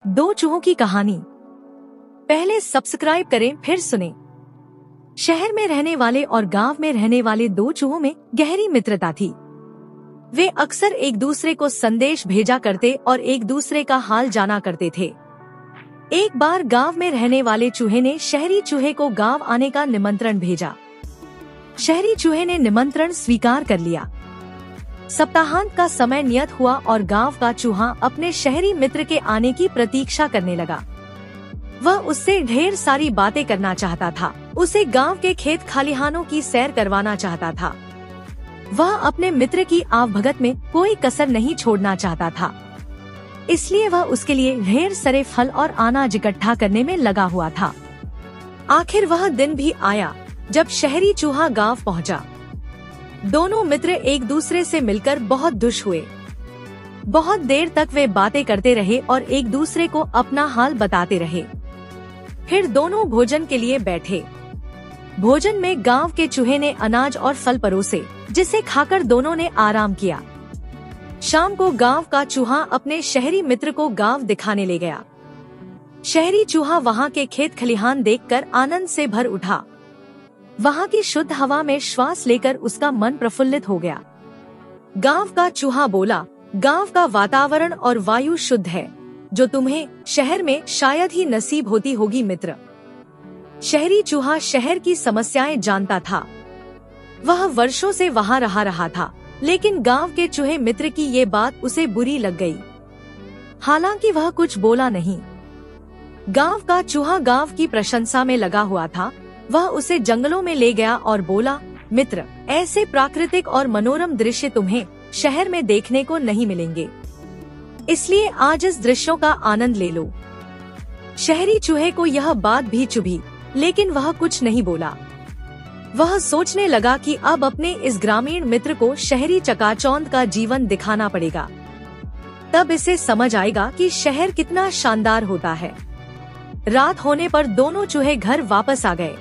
दो चूहों की कहानी। पहले सब्सक्राइब करें फिर सुने। शहर में रहने वाले और गांव में रहने वाले दो चूहों में गहरी मित्रता थी। वे अक्सर एक दूसरे को संदेश भेजा करते और एक दूसरे का हाल जाना करते थे। एक बार गांव में रहने वाले चूहे ने शहरी चूहे को गांव आने का निमंत्रण भेजा। शहरी चूहे ने निमंत्रण स्वीकार कर लिया। सप्ताहांत का समय नियत हुआ और गांव का चूहा अपने शहरी मित्र के आने की प्रतीक्षा करने लगा। वह उससे ढेर सारी बातें करना चाहता था। उसे गांव के खेत खलिहानों की सैर करवाना चाहता था। वह अपने मित्र की आवभगत में कोई कसर नहीं छोड़ना चाहता था। इसलिए वह उसके लिए ढेर सारे फल और अनाज इकट्ठा करने में लगा हुआ था। आखिर वह दिन भी आया जब शहरी चूहा गांव पहुंचा। दोनों मित्र एक दूसरे से मिलकर बहुत खुश हुए। बहुत देर तक वे बातें करते रहे और एक दूसरे को अपना हाल बताते रहे। फिर दोनों भोजन के लिए बैठे। भोजन में गांव के चूहे ने अनाज और फल परोसे, जिसे खाकर दोनों ने आराम किया। शाम को गांव का चूहा अपने शहरी मित्र को गांव दिखाने ले गया। शहरी चूहा वहां के खेत खलिहान देखकर आनंद से भर उठा। वहां की शुद्ध हवा में श्वास लेकर उसका मन प्रफुल्लित हो गया। गांव का चूहा बोला, गांव का वातावरण और वायु शुद्ध है, जो तुम्हें शहर में शायद ही नसीब होती होगी मित्र। शहरी चूहा शहर की समस्याएं जानता था। वह वर्षों से वहां रहा था, लेकिन गांव के चूहे मित्र की ये बात उसे बुरी लग गई। हालांकि वह कुछ बोला नहीं। गांव का चूहा गांव की प्रशंसा में लगा हुआ था। वह उसे जंगलों में ले गया और बोला, मित्र, ऐसे प्राकृतिक और मनोरम दृश्य तुम्हें शहर में देखने को नहीं मिलेंगे, इसलिए आज इस दृश्यों का आनंद ले लो। शहरी चूहे को यह बात भी चुभी, लेकिन वह कुछ नहीं बोला। वह सोचने लगा कि अब अपने इस ग्रामीण मित्र को शहरी चकाचौंध का जीवन दिखाना पड़ेगा। तब इसे समझ आएगा कि शहर कितना शानदार होता है। रात होने पर दोनों चूहे घर वापस आ गए।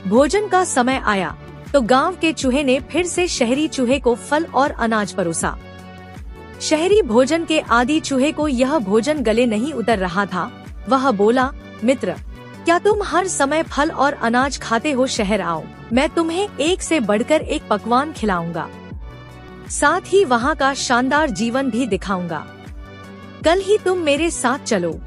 भोजन का समय आया तो गांव के चूहे ने फिर से शहरी चूहे को फल और अनाज परोसा। शहरी भोजन के आदी चूहे को यह भोजन गले नहीं उतर रहा था। वह बोला, मित्र, क्या तुम हर समय फल और अनाज खाते हो? शहर आओ, मैं तुम्हें एक से बढ़कर एक पकवान खिलाऊंगा। साथ ही वहाँ का शानदार जीवन भी दिखाऊंगा। कल ही तुम मेरे साथ चलो।